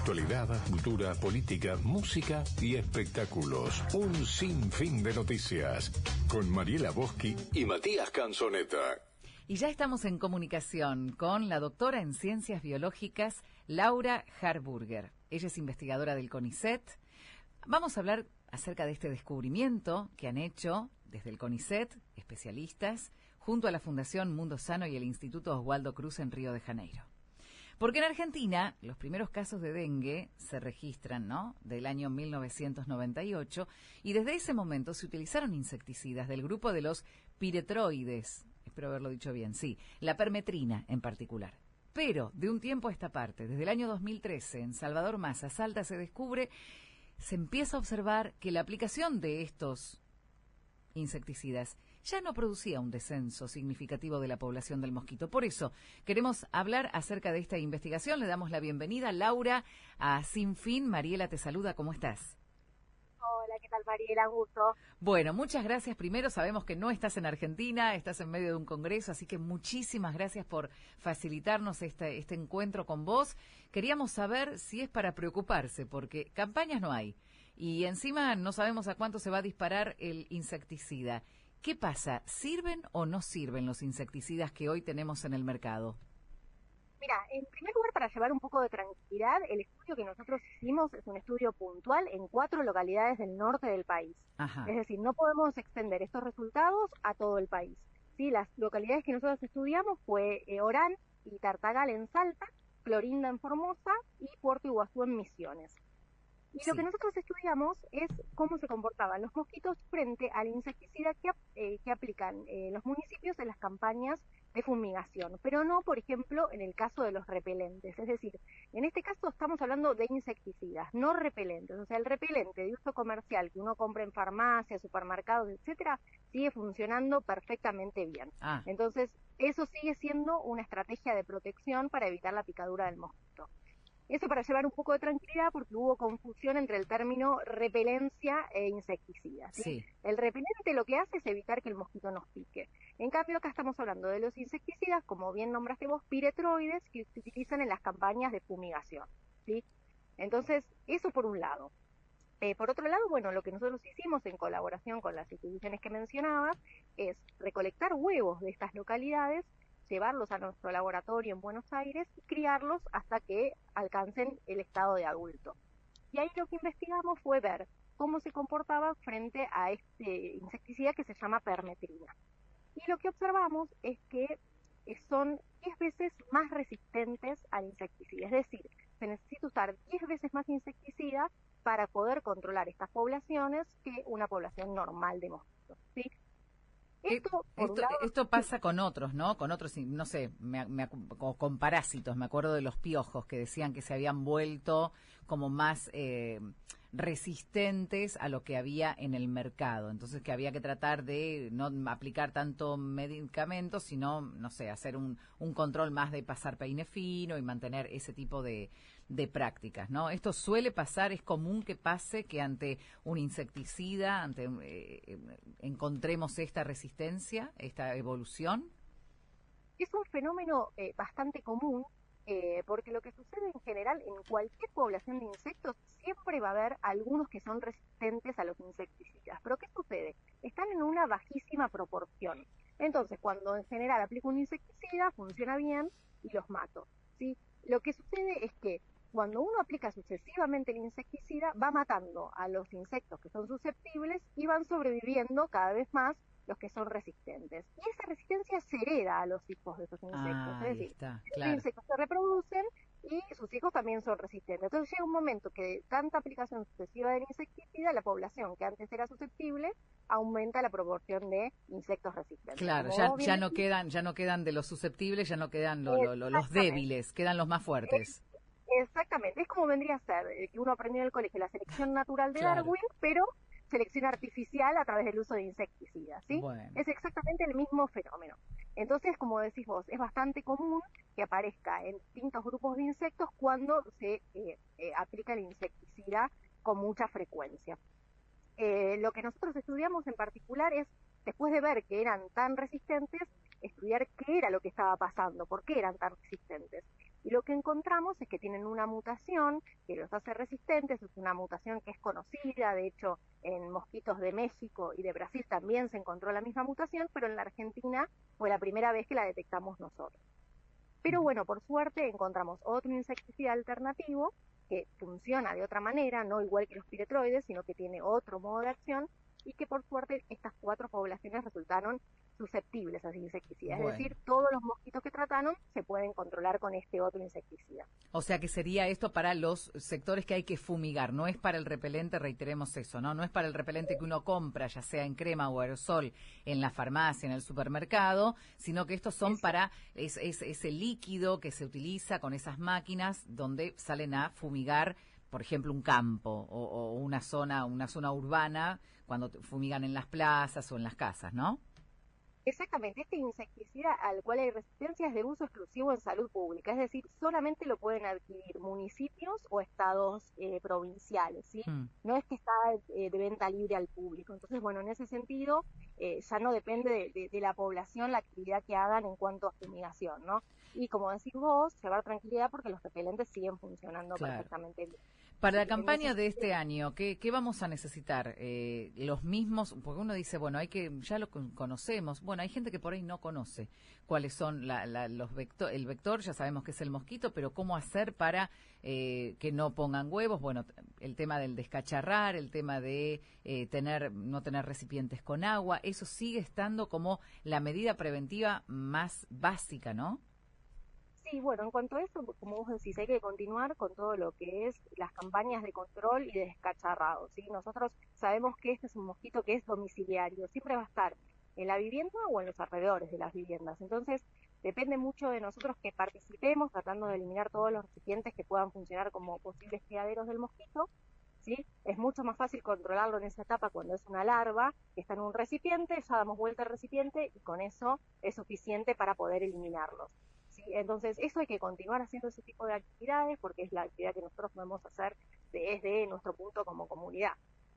Actualidad, cultura, política, música y espectáculos. Un sinfín de noticias. Con Mariela Boschi y Matías Canzoneta. Y ya estamos en comunicación con la doctora en Ciencias Biológicas, Laura Harburger. Ella es investigadora del CONICET. Vamos a hablar acerca de este descubrimiento que han hecho desde el CONICET, especialistas, junto a la Fundación Mundo Sano y el Instituto Oswaldo Cruz en Río de Janeiro. Porque en Argentina los primeros casos de dengue se registran, ¿no?, del año 1998, y desde ese momento se utilizaron insecticidas del grupo de los piretroides, espero haberlo dicho bien, sí, la permetrina en particular. Pero de un tiempo a esta parte, desde el año 2013, en Salvador Massa, Salta, se empieza a observar que la aplicación de estos insecticidas ya no producía un descenso significativo de la población del mosquito. Por eso queremos hablar acerca de esta investigación. Le damos la bienvenida, Laura, a Sin Fin. Mariela te saluda, ¿cómo estás? Hola, ¿qué tal, Mariela? Gusto. Bueno, muchas gracias. Primero, sabemos que no estás en Argentina, estás en medio de un congreso, así que muchísimas gracias por facilitarnos este encuentro con vos. Queríamos saber si es para preocuparse, porque campañas no hay, y encima no sabemos a cuánto se va a disparar el insecticida. ¿Qué pasa? ¿Sirven o no sirven los insecticidas que hoy tenemos en el mercado? Mira, en primer lugar, para llevar un poco de tranquilidad, el estudio que nosotros hicimos es un estudio puntual en 4 localidades del norte del país. Ajá. Es decir, no podemos extender estos resultados a todo el país. Sí, las localidades que nosotros estudiamos fue Orán y Tartagal en Salta, Clorinda en Formosa y Puerto Iguazú en Misiones. Y Sí. lo que nosotros estudiamos es cómo se comportaban los mosquitos frente al insecticida que aplican los municipios en las campañas de fumigación, pero no, por ejemplo, en el caso de los repelentes. Es decir, en este caso estamos hablando de insecticidas, no repelentes. O sea, el repelente de uso comercial que uno compra en farmacias, supermercados, etcétera, sigue funcionando perfectamente bien. Entonces, eso sigue siendo una estrategia de protección para evitar la picadura del mosquito. Eso para llevar un poco de tranquilidad, porque hubo confusión entre el término repelencia e insecticida. ¿Sí? Sí. El repelente lo que hace es evitar que el mosquito nos pique. En cambio, acá estamos hablando de los insecticidas, como bien nombraste vos, piretroides, que se utilizan en las campañas de fumigación. ¿Sí? Entonces, eso por un lado. Por otro lado, bueno, lo que nosotros hicimos en colaboración con las instituciones que mencionabas es recolectar huevos de estas localidades, llevarlos a nuestro laboratorio en Buenos Aires y criarlos hasta que alcancen el estado de adulto. Y ahí lo que investigamos fue ver cómo se comportaba frente a este insecticida que se llama permetrina. Y lo que observamos es que son 10 veces más resistentes al insecticida. Es decir, se necesita usar 10 veces más insecticida para poder controlar estas poblaciones que una población normal de mosquitos, ¿sí? Esto pasa con otros, ¿no? Con otros, no sé, con parásitos. Me acuerdo de los piojos que decían que se habían vuelto como más resistentes a lo que había en el mercado. Entonces que había que tratar de no aplicar tanto medicamentos, sino, no sé, hacer un control más de pasar peine fino y mantener ese tipo de prácticas, ¿no? Esto suele pasar, es común que pase que ante un insecticida, encontremos esta resistencia, esta evolución. Es un fenómeno bastante común, porque lo que sucede en general en cualquier población de insectos siempre va a haber algunos que son resistentes a los insecticidas. Pero ¿qué sucede? Están en una bajísima proporción. Entonces, cuando en general aplico un insecticida, funciona bien y los mato, ¿sí? Lo que sucede es que cuando uno aplica sucesivamente el insecticida, va matando a los insectos que son susceptibles y van sobreviviendo cada vez más los que son resistentes. Y esa resistencia se hereda a los hijos de esos insectos. Es decir, los insectos se reproducen y sus hijos también son resistentes. Entonces llega un momento que de tanta aplicación sucesiva del insecticida, la población que antes era susceptible aumenta la proporción de insectos resistentes. Claro, ya no quedan de los susceptibles, ya no quedan los débiles, quedan los más fuertes. Exactamente, es como vendría a ser que uno aprendió en el colegio la selección natural de Darwin, pero selección artificial a través del uso de insecticidas, ¿sí? Bueno. Es exactamente el mismo fenómeno. Entonces, como decís vos, es bastante común que aparezca en distintos grupos de insectos cuando se aplica el insecticida con mucha frecuencia. Lo que nosotros estudiamos en particular es, después de ver que eran tan resistentes, estudiar qué era lo que estaba pasando, por qué eran tan resistentes. Y lo que encontramos es que tienen una mutación que los hace resistentes, es una mutación que es conocida, de hecho en mosquitos de México y de Brasil también se encontró la misma mutación, pero en la Argentina fue la primera vez que la detectamos nosotros. Pero bueno, por suerte encontramos otro insecticida alternativo que funciona de otra manera, no igual que los piretroides, sino que tiene otro modo de acción, y que por suerte estas 4 poblaciones resultaron susceptibles a ese insecticida. Bueno. Es decir, todos los mosquitos que trataron se pueden controlar con este otro insecticida. O sea que sería esto para los sectores que hay que fumigar, no es para el repelente, reiteremos eso, ¿no? No es para el repelente que uno compra, ya sea en crema o aerosol, en la farmacia, en el supermercado, sino que estos son para ese líquido que se utiliza con esas máquinas donde salen a fumigar, por ejemplo, un campo o una zona urbana, cuando fumigan en las plazas o en las casas, ¿no? Exactamente, este insecticida al cual hay resistencia es de uso exclusivo en salud pública, es decir, solamente lo pueden adquirir municipios o estados provinciales, ¿sí? No es que está de venta libre al público. Entonces, bueno, en ese sentido ya no depende de la población la actividad que hagan en cuanto a fumigación, ¿no? Y como decís vos, llevar tranquilidad porque los repelentes siguen funcionando perfectamente bien. Para la campaña de este año, ¿qué vamos a necesitar? Los mismos, porque uno dice, bueno, ya lo conocemos. Bueno, hay gente que por ahí no conoce cuáles son el vector, ya sabemos que es el mosquito, pero ¿cómo hacer para que no pongan huevos? Bueno, el tema del descacharrar, el tema de no tener recipientes con agua, eso sigue estando como la medida preventiva más básica, ¿no? Sí, bueno, en cuanto a eso, como vos decís, hay que continuar con todo lo que es las campañas de control y de descacharrado, ¿sí? Nosotros sabemos que este es un mosquito que es domiciliario, siempre va a estar en la vivienda o en los alrededores de las viviendas. Entonces, depende mucho de nosotros que participemos tratando de eliminar todos los recipientes que puedan funcionar como posibles criaderos del mosquito, ¿sí? Es mucho más fácil controlarlo en esa etapa cuando es una larva que está en un recipiente, ya damos vuelta al recipiente y con eso es suficiente para poder eliminarlos. ¿Sí? Entonces, eso hay que continuar haciendo ese tipo de actividades porque es la actividad que nosotros podemos hacer desde nuestro punto como comunidad.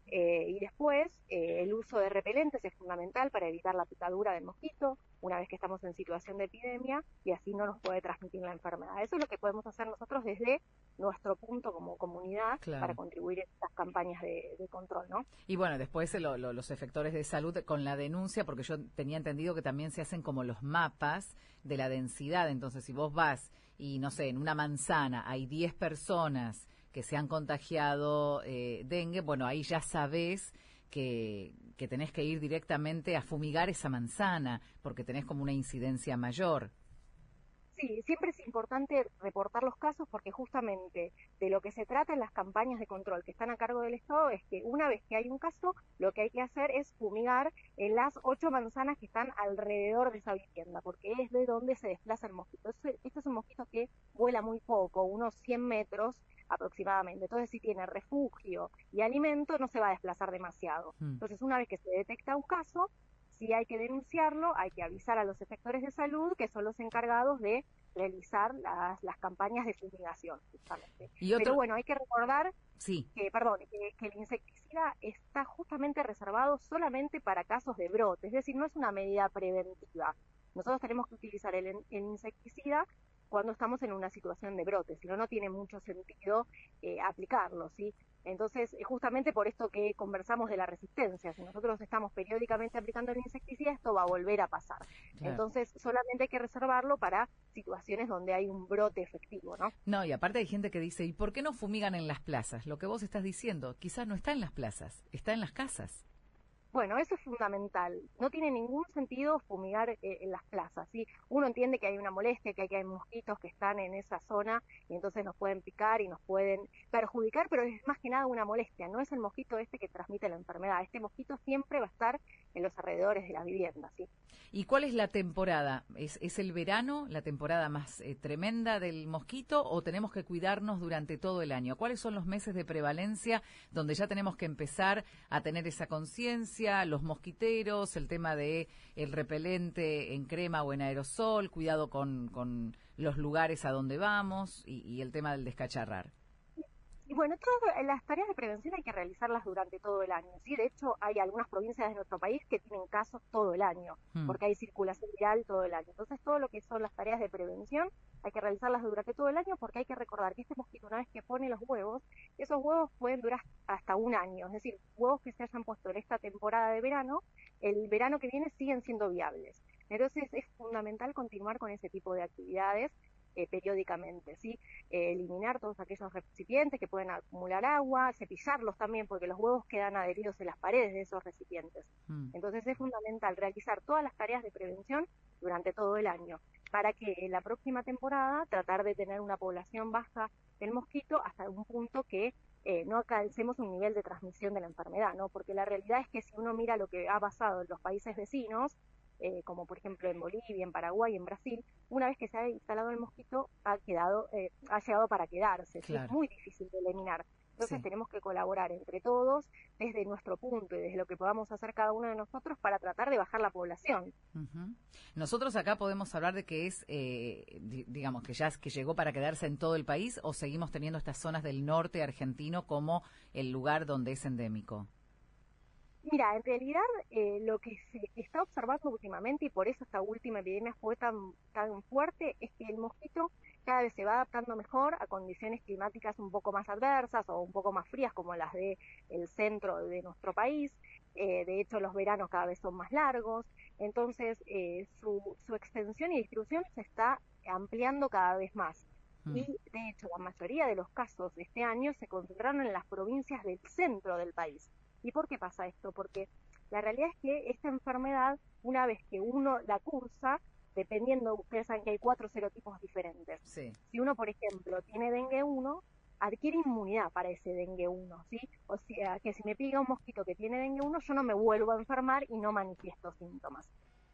Y después, el uso de repelentes es fundamental para evitar la picadura del mosquito una vez que estamos en situación de epidemia y así no nos puede transmitir la enfermedad. Eso es lo que podemos hacer nosotros desde nuestro punto como comunidad para contribuir a estas campañas de control, ¿no? Y bueno, después los efectores de salud con la denuncia, porque yo tenía entendido que también se hacen como los mapas de la densidad. Entonces, si vos vas y, no sé, en una manzana hay 10 personas que se han contagiado dengue, bueno, ahí ya sabés que tenés que ir directamente a fumigar esa manzana, porque tenés como una incidencia mayor. Sí, siempre es importante reportar los casos porque justamente de lo que se trata en las campañas de control que están a cargo del Estado es que una vez que hay un caso, lo que hay que hacer es fumigar en las 8 manzanas que están alrededor de esa vivienda, porque es de donde se desplaza el mosquito. Este es un mosquito que vuela muy poco, unos 100 metros aproximadamente. Entonces, si tiene refugio y alimento, no se va a desplazar demasiado. Entonces, una vez que se detecta un caso, si hay que denunciarlo, hay que avisar a los efectores de salud, que son los encargados de realizar las campañas de fumigación, justamente. Pero bueno, hay que recordar que el insecticida está justamente reservado solamente para casos de brote, es decir, no es una medida preventiva. Nosotros tenemos que utilizar el insecticida cuando estamos en una situación de brote, si no, no tiene mucho sentido aplicarlo, ¿sí? Entonces, justamente por esto que conversamos de la resistencia, si nosotros estamos periódicamente aplicando el insecticida, esto va a volver a pasar. Claro. Entonces, solamente hay que reservarlo para situaciones donde hay un brote efectivo, ¿no? No, y aparte hay gente que dice, ¿y por qué no fumigan en las plazas? Lo que vos estás diciendo, quizás no está en las plazas, está en las casas. Bueno, eso es fundamental. No tiene ningún sentido fumigar en las plazas, ¿sí? Uno entiende que hay una molestia, que hay mosquitos que están en esa zona y entonces nos pueden picar y nos pueden perjudicar, pero es más que nada una molestia. No es el mosquito este que transmite la enfermedad. Este mosquito siempre va a estar en los alrededores de las viviendas, ¿sí? ¿Y cuál es la temporada? ¿Es el verano la temporada más tremenda del mosquito o tenemos que cuidarnos durante todo el año? ¿Cuáles son los meses de prevalencia donde ya tenemos que empezar a tener esa conciencia, los mosquiteros, el tema de el repelente en crema o en aerosol, cuidado con los lugares a donde vamos y el tema del descacharrar? Y bueno, todas las tareas de prevención hay que realizarlas durante todo el año, ¿sí? De hecho, hay algunas provincias de nuestro país que tienen casos todo el año, porque hay circulación viral todo el año. Entonces, todo lo que son las tareas de prevención hay que realizarlas durante todo el año, porque hay que recordar que este mosquito, una vez que pone los huevos, esos huevos pueden durar hasta un año. Es decir, huevos que se hayan puesto en esta temporada de verano, el verano que viene siguen siendo viables. Entonces, es fundamental continuar con ese tipo de actividades periódicamente, ¿sí? Eliminar todos aquellos recipientes que pueden acumular agua, cepillarlos también, porque los huevos quedan adheridos en las paredes de esos recipientes. Entonces es fundamental realizar todas las tareas de prevención durante todo el año, para que en la próxima temporada tratar de tener una población baja del mosquito hasta un punto que no alcancemos un nivel de transmisión de la enfermedad, ¿no? Porque la realidad es que si uno mira lo que ha pasado en los países vecinos, como por ejemplo en Bolivia, en Paraguay, en Brasil, una vez que se ha instalado el mosquito, ha llegado para quedarse. Claro. Es muy difícil de eliminar. Entonces tenemos que colaborar entre todos, desde nuestro punto y desde lo que podamos hacer cada uno de nosotros para tratar de bajar la población. Nosotros acá podemos hablar de que es, digamos, que llegó para quedarse en todo el país, o seguimos teniendo estas zonas del norte argentino como el lugar donde es endémico. Mira, en realidad lo que se está observando últimamente, y por eso esta última epidemia fue tan fuerte, es que el mosquito cada vez se va adaptando mejor a condiciones climáticas un poco más adversas o un poco más frías como las de el centro de nuestro país. De hecho, los veranos cada vez son más largos, entonces su extensión y distribución se está ampliando cada vez más. Y de hecho, la mayoría de los casos de este año se concentraron en las provincias del centro del país. ¿Y por qué pasa esto? Porque la realidad es que esta enfermedad, una vez que uno la cursa, dependiendo, ustedes saben que hay 4 serotipos diferentes. Sí. Si uno, por ejemplo, tiene dengue 1, adquiere inmunidad para ese dengue 1, ¿sí? O sea, que si me pica un mosquito que tiene dengue 1, yo no me vuelvo a enfermar y no manifiesto síntomas.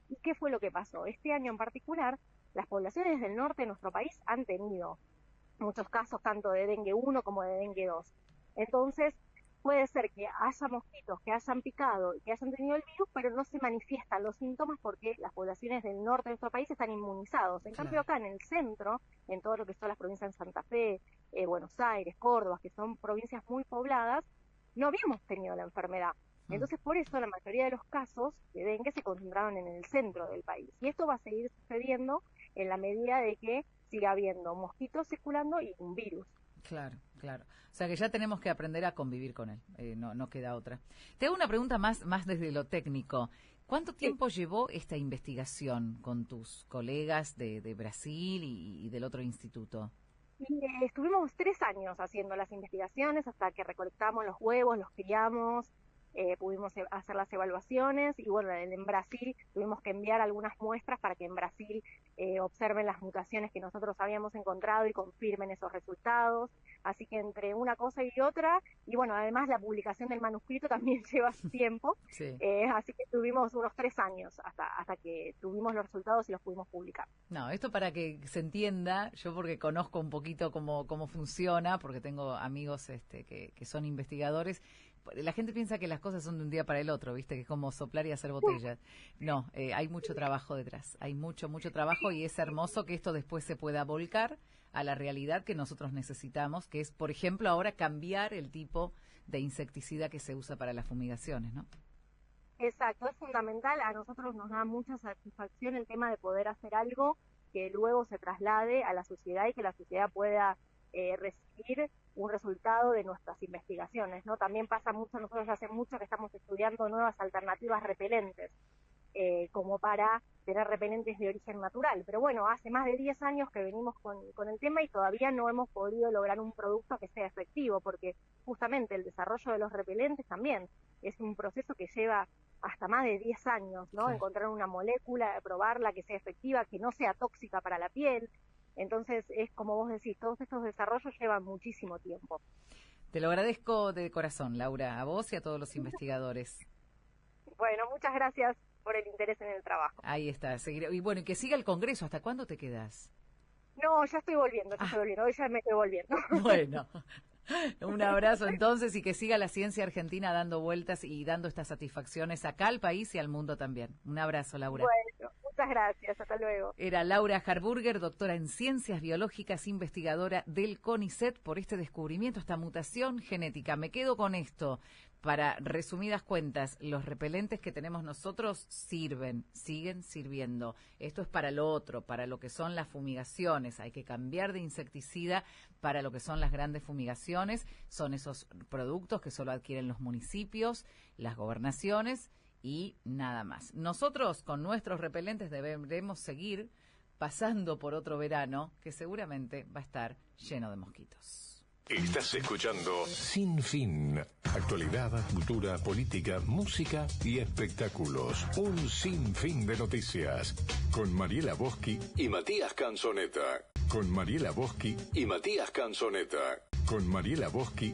¿Y qué fue lo que pasó? Este año en particular, las poblaciones del norte de nuestro país han tenido muchos casos tanto de dengue 1 como de dengue 2. Entonces, puede ser que haya mosquitos que hayan picado y que hayan tenido el virus, pero no se manifiestan los síntomas porque las poblaciones del norte de nuestro país están inmunizados. En cambio, acá en el centro, en todo lo que son las provincias de Santa Fe, Buenos Aires, Córdoba, que son provincias muy pobladas, no habíamos tenido la enfermedad. Entonces, por eso la mayoría de los casos de dengue se concentraron en el centro del país. Y esto va a seguir sucediendo en la medida de que siga habiendo mosquitos circulando y un virus. Claro, claro. O sea que ya tenemos que aprender a convivir con él, no queda otra. Te hago una pregunta más desde lo técnico. ¿Cuánto tiempo llevó esta investigación con tus colegas de Brasil y del otro instituto? Estuvimos 3 años haciendo las investigaciones hasta que recolectamos los huevos, los criamos, pudimos hacer las evaluaciones y bueno, en Brasil tuvimos que enviar algunas muestras para que en Brasil observen las mutaciones que nosotros habíamos encontrado y confirmen esos resultados. Así que entre una cosa y otra, y bueno, además la publicación del manuscrito también lleva tiempo, sí. Así que tuvimos unos 3 años hasta que tuvimos los resultados y los pudimos publicar. No, esto para que se entienda, yo porque conozco un poquito cómo funciona, porque tengo amigos que son investigadores. La gente piensa que las cosas son de un día para el otro, ¿viste? Que es como soplar y hacer botellas. No, hay mucho trabajo detrás, hay mucho trabajo y es hermoso que esto después se pueda volcar a la realidad que nosotros necesitamos, que es, por ejemplo, ahora cambiar el tipo de insecticida que se usa para las fumigaciones, ¿no? Exacto, es fundamental. A nosotros nos da mucha satisfacción el tema de poder hacer algo que luego se traslade a la sociedad y que la sociedad pueda recibir un resultado de nuestras investigaciones, ¿no? También pasa mucho, nosotros hace mucho que estamos estudiando nuevas alternativas repelentes, como para tener repelentes de origen natural, pero bueno, hace más de 10 años que venimos con el tema y todavía no hemos podido lograr un producto que sea efectivo, porque justamente el desarrollo de los repelentes también es un proceso que lleva hasta más de 10 años, ¿no? Sí. Encontrar una molécula, probarla, que sea efectiva, que no sea tóxica para la piel. Entonces, es como vos decís, todos estos desarrollos llevan muchísimo tiempo. Te lo agradezco de corazón, Laura, a vos y a todos los investigadores. Bueno, muchas gracias por el interés en el trabajo. Ahí está. Y bueno, y que siga el Congreso. ¿Hasta cuándo te quedás? No, ya estoy volviendo, hoy ya me estoy volviendo. Bueno, un abrazo entonces y que siga la ciencia argentina dando vueltas y dando estas satisfacciones acá al país y al mundo también. Un abrazo, Laura. Bueno, muchas Muchas gracias, hasta luego. Era Laura Harburger, doctora en Ciencias Biológicas, investigadora del CONICET, por este descubrimiento, esta mutación genética. Me quedo con esto. Para resumidas cuentas, los repelentes que tenemos nosotros sirven, siguen sirviendo. Esto es para lo otro, para lo que son las fumigaciones. Hay que cambiar de insecticida para lo que son las grandes fumigaciones. Son esos productos que solo adquieren los municipios, las gobernaciones y nada más. Nosotros con nuestros repelentes deberemos seguir pasando por otro verano que seguramente va a estar lleno de mosquitos. Estás escuchando Sin Fin. Actualidad, cultura, política, música y espectáculos. Un sinfín de noticias. Con Mariela Boschi y Matías Canzoneta. Con Mariela Boschi y Matías Canzoneta. Con Mariela Boschi